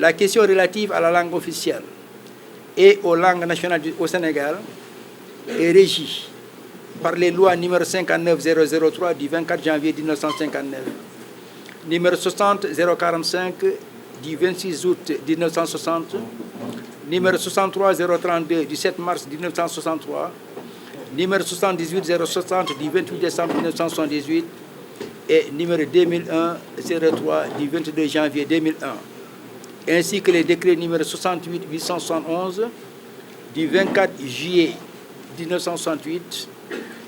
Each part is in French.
La question relative à la langue officielle et aux langues nationales au Sénégal est régie par les lois numéro 59003 du 24 janvier 1959, numéro 60045 du 26 août 1960, numéro 63032 du 7 mars 1963, numéro 78060 du 28 décembre 1978 et numéro 2001-03 du 22 janvier 2001, ainsi que les décrets numéro 68-871 du 24 juillet 1968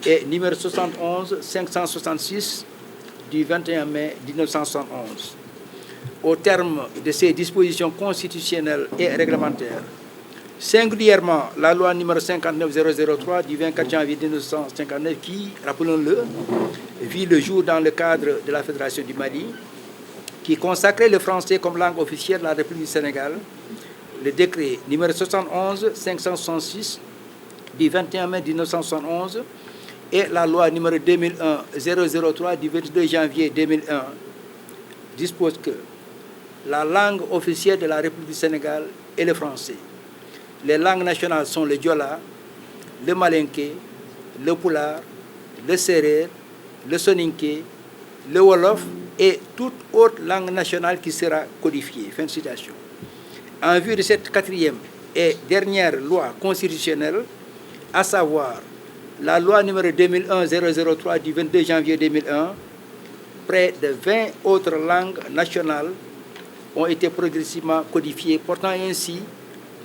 et numéro 71-566 du 21 mai 1971. Au terme de ces dispositions constitutionnelles et réglementaires, singulièrement la loi numéro 59003 du 24 janvier 1959 qui, rappelons-le, vit le jour dans le cadre de la Fédération du Mali, qui consacrait le français comme langue officielle de la République du Sénégal, le décret numéro 71-566 du 21 mai 1971 et la loi numéro 2001-003 du 22 janvier 2001 disposent que la langue officielle de la République du Sénégal est le français. Les langues nationales sont le diola, le malinké, le pulaar, le séréer, le soninké, le wolof et toute autre langue nationale qui sera codifiée. Fin de citation. En vue de cette quatrième et dernière loi constitutionnelle, à savoir la loi numéro 2001-003 du 22 janvier 2001, près de 20 autres langues nationales ont été progressivement codifiées, portant ainsi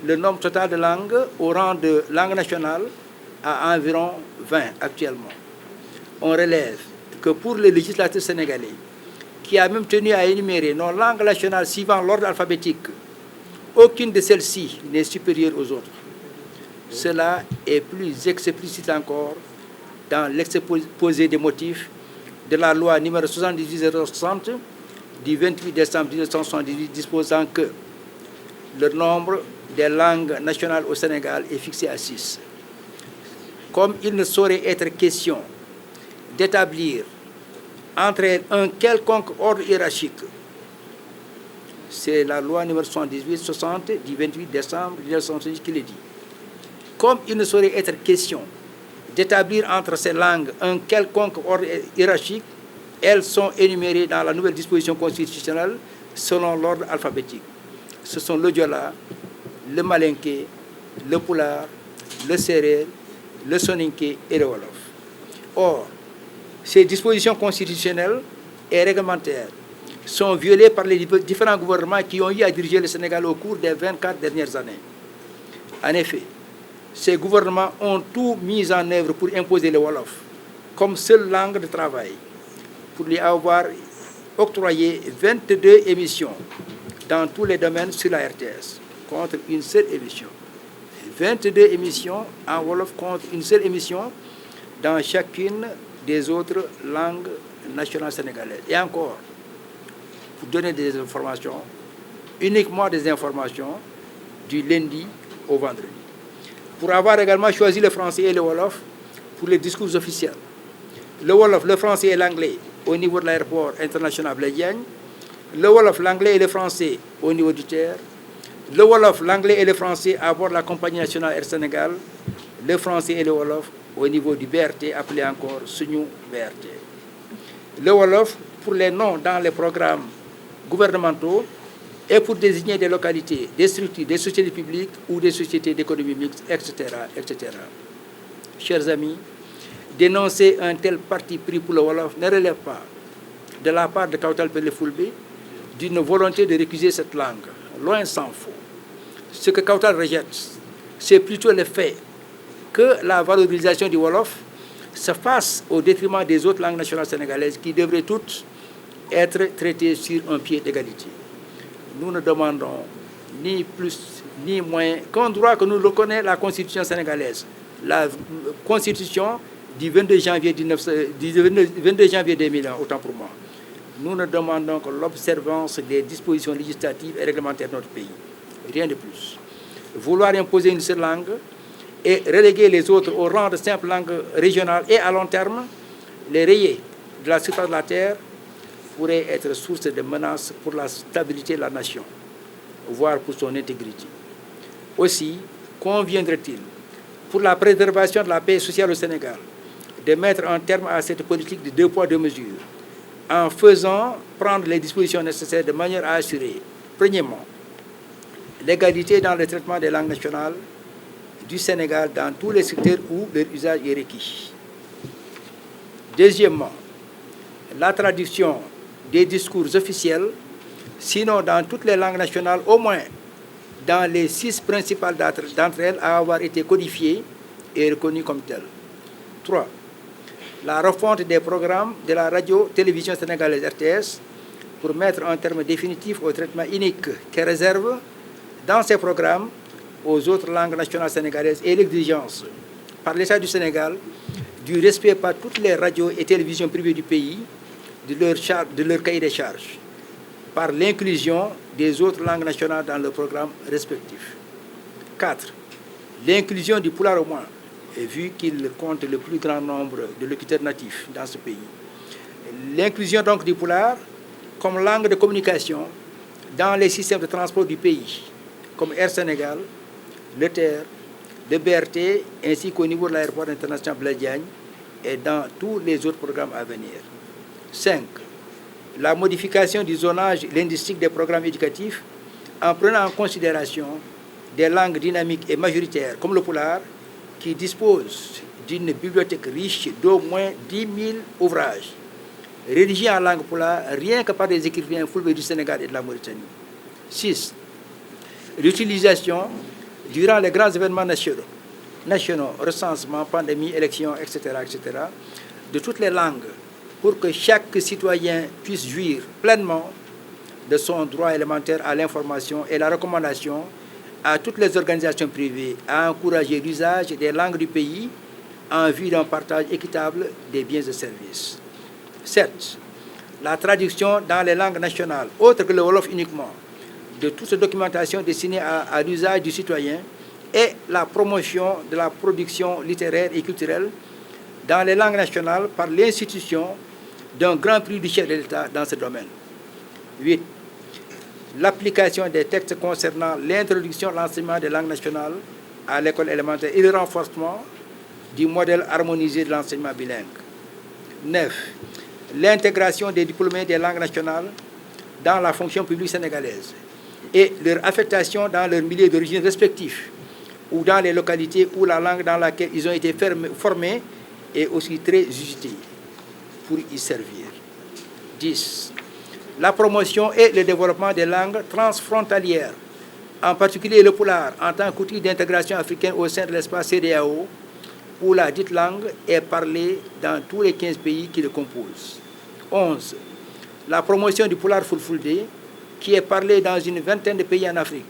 le nombre total de langues au rang de langue nationale à environ 20 actuellement. On relève que pour le législateur sénégalais, qui a même tenu à énumérer nos langues nationales suivant l'ordre alphabétique, aucune de celles-ci n'est supérieure aux autres. Cela est plus explicite encore dans l'exposé des motifs de la loi numéro 78060 du 28 décembre 1978 disposant que le nombre des langues nationales au Sénégal est fixé à 6. Comme il ne saurait être question d'établir entre elles un quelconque ordre hiérarchique, c'est la loi numéro 78-60 du 28 décembre 1978 qui le dit. Comme il ne saurait être question d'établir entre ces langues un quelconque ordre hiérarchique, elles sont énumérées dans la nouvelle disposition constitutionnelle selon l'ordre alphabétique. Ce sont le diola, le malinké, le pulaar, le séréer, le soninké et le wolof. Or, ces dispositions constitutionnelles et réglementaires sont violées par les différents gouvernements qui ont eu à diriger le Sénégal au cours des 24 dernières années. En effet, ces gouvernements ont tout mis en œuvre pour imposer le wolof comme seule langue de travail, pour lui avoir octroyé 22 émissions dans tous les domaines sur la RTS, contre une seule émission. 22 émissions en wolof contre une seule émission dans chacune des autres langues nationales sénégalaises. Et encore, pour donner des informations, uniquement des informations du lundi au vendredi. Pour avoir également choisi le français et le wolof pour les discours officiels. Le wolof, le français et l'anglais au niveau de l'aéroport international Blaise Diagne. Le wolof, l'anglais et le français au niveau du TER. Le wolof, l'anglais et le français à bord de la compagnie nationale Air Sénégal. Le français et le wolof au niveau du BRT, appelé encore Sunu BRT. Le wolof pour les noms dans les programmes gouvernementaux et pour désigner des localités, des structures, des sociétés publiques ou des sociétés d'économie mixte, etc., etc. Chers amis, dénoncer un tel parti pris pour le wolof ne relève pas, de la part de Kautal Pellé Fulbé, d'une volonté de récuser cette langue. Loin s'en faut. Ce que Kautal rejette, c'est plutôt le fait que la valorisation du wolof se fasse au détriment des autres langues nationales sénégalaises qui devraient toutes être traitées sur un pied d'égalité. Nous ne demandons ni plus ni moins qu'un droit que nous reconnaît la Constitution sénégalaise, la Constitution du 22 janvier 2001, autant pour moi. Nous ne demandons que l'observance des dispositions législatives et réglementaires de notre pays. Rien de plus. Vouloir imposer une seule langue et reléguer les autres au rang de simples langues régionales et à long terme, les rayer de la surface de la terre pourrait être source de menaces pour la stabilité de la nation. voire pour son intégrité. Aussi, conviendrait-il, pour la préservation de la paix sociale au Sénégal, de mettre un terme à cette politique de 2 poids 2 mesures, en faisant prendre les dispositions nécessaires de manière à assurer, premièrement, l'égalité dans le traitement des langues nationales du Sénégal dans tous les secteurs où leur usage est requis. Deuxièmement, la traduction des discours officiels, sinon dans toutes les langues nationales, au moins dans les 6 principales d'entre elles à avoir été codifiées et reconnues comme telles. 3. La refonte des programmes de la radio-télévision sénégalaise RTS pour mettre un terme définitif au traitement unique qu'elle réserve dans ces programmes aux autres langues nationales sénégalaises et l'exigence par l'État du Sénégal du respect par toutes les radios et télévisions privées du pays de leur cahier des charges, par l'inclusion des autres langues nationales dans leurs programmes respectifs. 4. L'inclusion du pulaar au moins, vu qu'il compte le plus grand nombre de locuteurs natifs dans ce pays. L'inclusion donc du pulaar comme langue de communication dans les systèmes de transport du pays, comme Air Sénégal, le TER, le BRT, ainsi qu'au niveau de l'aéroport international Blaise Diagne et dans tous les autres programmes à venir. 5. La modification du zonage linguistique des programmes éducatifs en prenant en considération des langues dynamiques et majoritaires comme le pulaar, qui dispose d'une bibliothèque riche d'au moins 10 000 ouvrages rédigés en langue pulaar rien que par des écrivains fulbés du Sénégal et de la Mauritanie. 6. L'utilisation, durant les grands événements nationaux, recensement, pandémie, élections, etc., de toutes les langues pour que chaque citoyen puisse jouir pleinement de son droit élémentaire à l'information et la recommandation à toutes les organisations privées à encourager l'usage des langues du pays en vue d'un partage équitable des biens et services. 7. La traduction dans les langues nationales, autres que le Wolof uniquement, de toute documentation destinée à l'usage du citoyen et la promotion de la production littéraire et culturelle dans les langues nationales par l'institution d'un grand prix du chef de l'État dans ce domaine. 8. L'application des textes concernant l'introduction de l'enseignement des langues nationales à l'école élémentaire et le renforcement du modèle harmonisé de l'enseignement bilingue. 9. L'intégration des diplômés des langues nationales dans la fonction publique sénégalaise et leur affectation dans leur milieu d'origine respectif ou dans les localités où la langue dans laquelle ils ont été formés est aussi très usitée pour y servir. 10. La promotion et le développement des langues transfrontalières, en particulier le pulaar, en tant qu'outil d'intégration africaine au sein de l'espace CEDEAO, où la dite langue est parlée dans tous les 15 pays qui le composent. 11. La promotion du pulaar fulfulde, qui est parlé dans une vingtaine de pays en Afrique,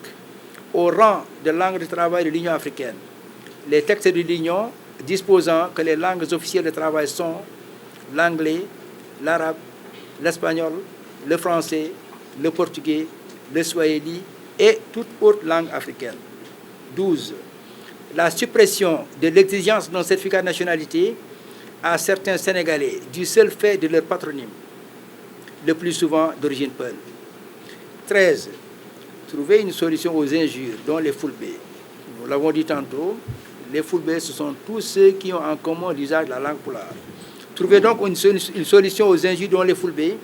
au rang de langue de travail de l'Union africaine. Les textes de l'Union disposant que les langues officielles de travail sont l'anglais, l'arabe, l'espagnol, le français, le portugais, le swahili et toute autre langue africaine. 12. La suppression de l'exigence d'un certificat de nationalité à certains Sénégalais du seul fait de leur patronyme, le plus souvent d'origine peul. 13. Trouver une solution aux injures, dont les fulbés. Nous l'avons dit tantôt, les fulbés, ce sont tous ceux qui ont en commun l'usage de la langue pulaar. Trouver donc une solution aux injures dont les fulbés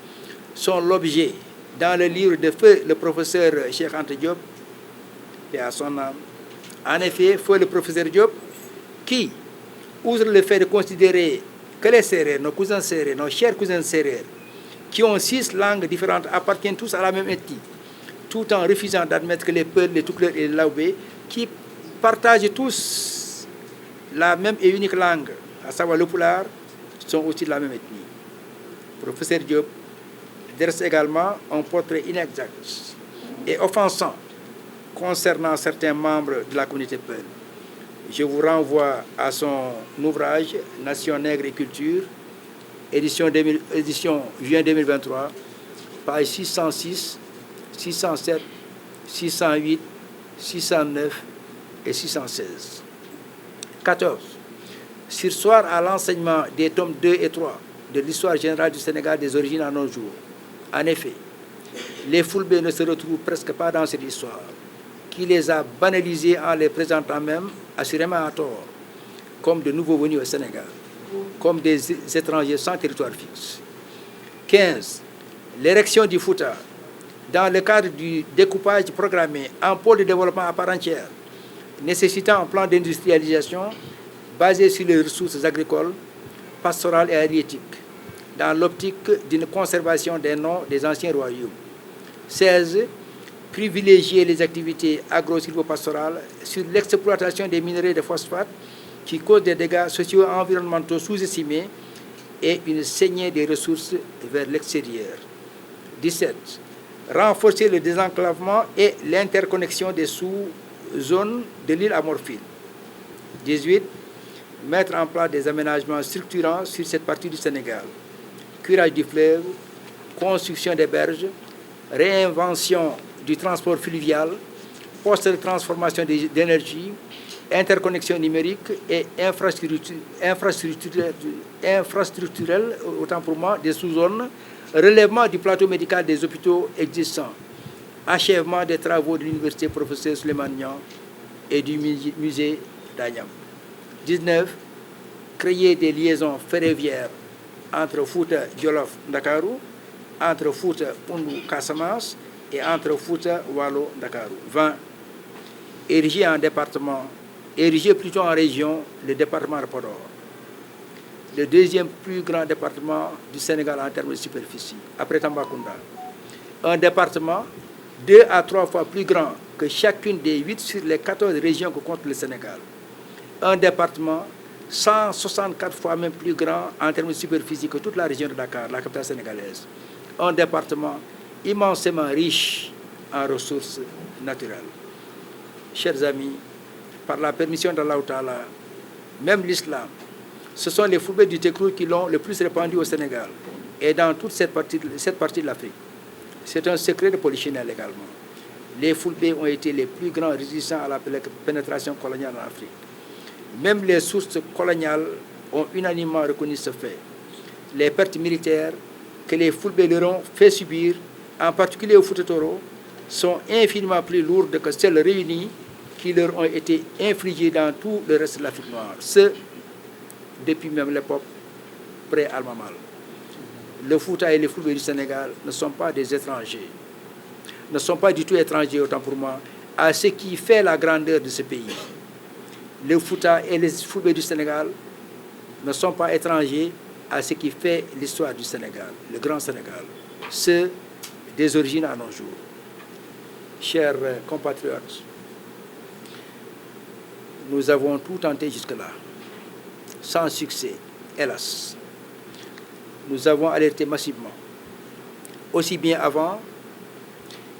sont l'objet dans le livre de feu le professeur Cheikh Anta Diop et à son âme. En effet, feu le professeur Diop qui, outre le fait de considérer que les Sérères, nos cousins Sérères, nos chers cousins Sérères, qui ont 6 langues différentes, appartiennent tous à la même ethnie, tout en refusant d'admettre que les Peuls, les Toucouleurs et les Laobés, qui partagent tous la même et unique langue, à savoir le pulaar, sont aussi de la même ethnie. Professeur Diop dresse également un portrait inexact et offensant concernant certains membres de la communauté Peul. Je vous renvoie à son ouvrage Nation nègre et culture, édition juin 2023, pages 606, 607, 608, 609 et 616. 14. Surseoir à l'enseignement des tomes 2 et 3 de l'histoire générale du Sénégal des origines à nos jours. En effet, les Fulbe ne se retrouvent presque pas dans cette histoire, qui les a banalisés en les présentant même, assurément à tort, comme de nouveaux venus au Sénégal, comme des étrangers sans territoire fixe. 15. L'érection du Fouta, dans le cadre du découpage programmé en pôle de développement à part entière, nécessitant un plan d'industrialisation basé sur les ressources agricoles, pastorales et halieutiques, dans l'optique d'une conservation des noms des anciens royaumes. 16. Privilégier les activités agro-silvopastorales sur l'exploitation des minerais de phosphate qui causent des dégâts socio-environnementaux sous-estimés et une saignée des ressources vers l'extérieur. 17. Renforcer le désenclavement et l'interconnexion des sous-zones de l'île Amorphile. 18. Mettre en place des aménagements structurants sur cette partie du Sénégal. Curage du fleuve, construction des berges, réinvention du transport fluvial, postes de transformation d'énergie, interconnexion numérique et infrastructurelle, autant pour moi, des sous-zones, relèvement du plateau médical des hôpitaux existants, achèvement des travaux de l'université professeur Souleymane Niang et du musée d'Agnam. 19. Créer des liaisons ferroviaires entre Fouta, Djolof, Dakarou, entre Fouta, Oundou, Casamance et entre Fouta, Walo, Dakarou. 20. Ériger plutôt en région le département de Podor, le deuxième plus grand département du Sénégal en termes de superficie, après Tambacounda. Un département 2 à 3 fois plus grand que chacune des 8 sur les 14 régions que compte le Sénégal. Un département 164 fois même plus grand en termes de superficie que toute la région de Dakar, la capitale sénégalaise. Un département immensément riche en ressources naturelles. Chers amis, par la permission d'Allah Ta'ala, même l'islam, ce sont les Fulbe du Tekru qui l'ont le plus répandu au Sénégal et dans toute cette partie de l'Afrique. C'est un secret de polichinelle également. Les Fulbe ont été les plus grands résistants à la pénétration coloniale en Afrique. Même les sources coloniales ont unanimement reconnu ce fait. Les pertes militaires que les Fulbe leur ont fait subir, en particulier au Fouta Toro, sont infiniment plus lourdes que celles réunies qui leur ont été infligées dans tout le reste de l'Afrique noire. Ce, depuis même l'époque pré-Almamal. Le Fouta et les Fulbe du Sénégal ne sont pas des étrangers, ne sont pas du tout étrangers, autant pour moi, à ce qui fait la grandeur de ce pays. Le Fouta et les Fulbe du Sénégal ne sont pas étrangers à ce qui fait l'histoire du Sénégal, le grand Sénégal, ce des origines à nos jours. Chers compatriotes, nous avons tout tenté jusque-là, sans succès, hélas. Nous avons alerté massivement, aussi bien avant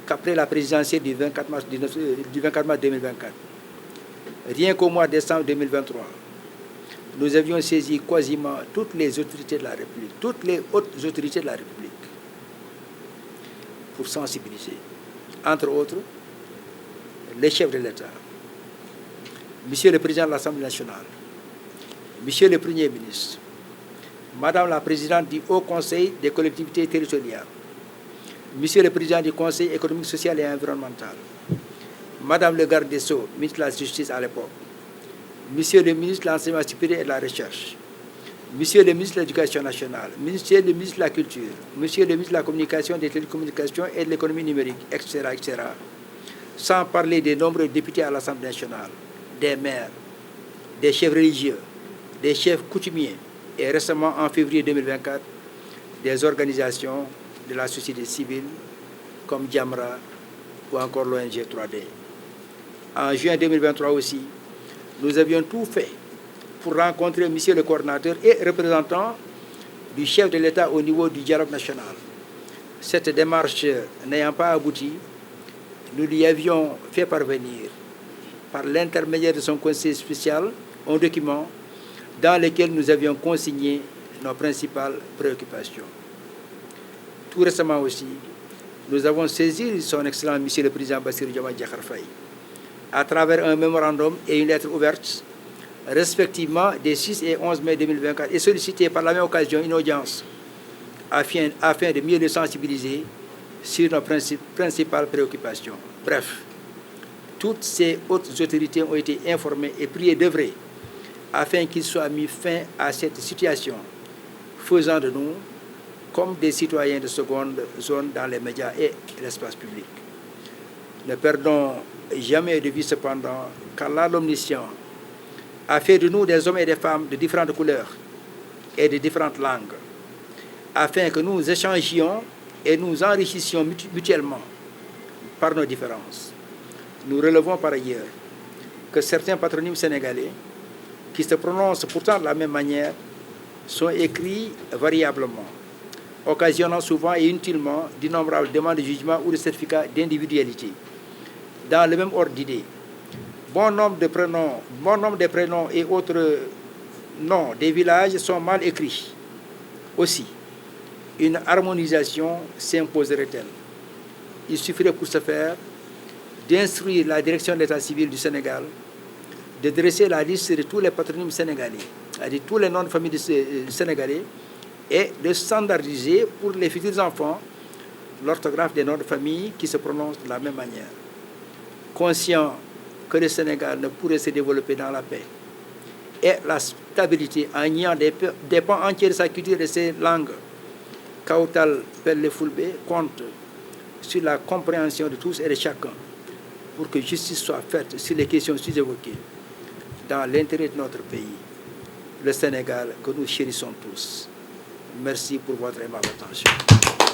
qu'après la présidentielle du 24 mars 2024. Rien qu'au mois de décembre 2023, nous avions saisi quasiment toutes les autorités de la République, toutes les hautes autorités de la République, pour sensibiliser, entre autres, les chefs de l'État, Monsieur le Président de l'Assemblée nationale, Monsieur le Premier ministre, Madame la Présidente du Haut Conseil des collectivités territoriales, Monsieur le Président du Conseil économique, social et environnemental, Madame le garde des Sceaux, ministre de la Justice à l'époque, Monsieur le ministre de l'Enseignement supérieur et de la Recherche, Monsieur le ministre de l'Éducation nationale, Monsieur le ministre de la Culture, Monsieur le ministre de la Communication, des Télécommunications et de l'Économie numérique, etc., etc., sans parler des nombreux députés à l'Assemblée nationale, des maires, des chefs religieux, des chefs coutumiers, et récemment, en février 2024, des organisations de la société civile comme Jamra ou encore l'ONG 3D. En juin 2023 aussi, nous avions tout fait pour rencontrer Monsieur le coordinateur et représentant du chef de l'État au niveau du dialogue national. Cette démarche n'ayant pas abouti, nous lui avions fait parvenir, par l'intermédiaire de son conseil spécial, un document dans lequel nous avions consigné nos principales préoccupations. Tout récemment aussi, nous avons saisi son Excellence Monsieur le Président Bassirou Diomaye Diakhar Faye à travers un mémorandum et une lettre ouverte, respectivement des 6 et 11 mai 2024, et sollicité par la même occasion une audience afin de mieux le sensibiliser sur nos principales préoccupations. Bref, toutes ces hautes autorités ont été informées et priées d'œuvrer afin qu'il soit mis fin à cette situation, faisant de nous comme des citoyens de seconde zone dans les médias et l'espace public. Ne perdons jamais de vue cependant qu'Allah l'Omniscient a fait de nous des hommes et des femmes de différentes couleurs et de différentes langues, afin que nous échangions et nous enrichissions mutuellement par nos différences. Nous relevons par ailleurs que certains patronymes sénégalais, qui se prononcent pourtant de la même manière, sont écrits variablement, occasionnant souvent et inutilement d'innombrables demandes de jugement ou de certificats d'individualité. Dans le même ordre d'idées, bon nombre de prénoms et autres noms des villages sont mal écrits. Aussi, une harmonisation s'imposerait-elle. Il suffirait pour ce faire d'instruire la direction de l'État civil du Sénégal de dresser la liste de tous les patronymes sénégalais, c'est-à-dire tous les noms de famille sénégalais, et de standardiser pour les futurs enfants l'orthographe des noms de famille qui se prononcent de la même manière. Conscient que le Sénégal ne pourrait se développer dans la paix et la stabilité en niant des pans entiers de sa culture et de ses langues, Kautal Pelle Fulbe compte sur la compréhension de tous et de chacun pour que justice soit faite sur les questions sous-évoquées dans l'intérêt de notre pays, le Sénégal que nous chérissons tous. Merci pour votre aimable attention.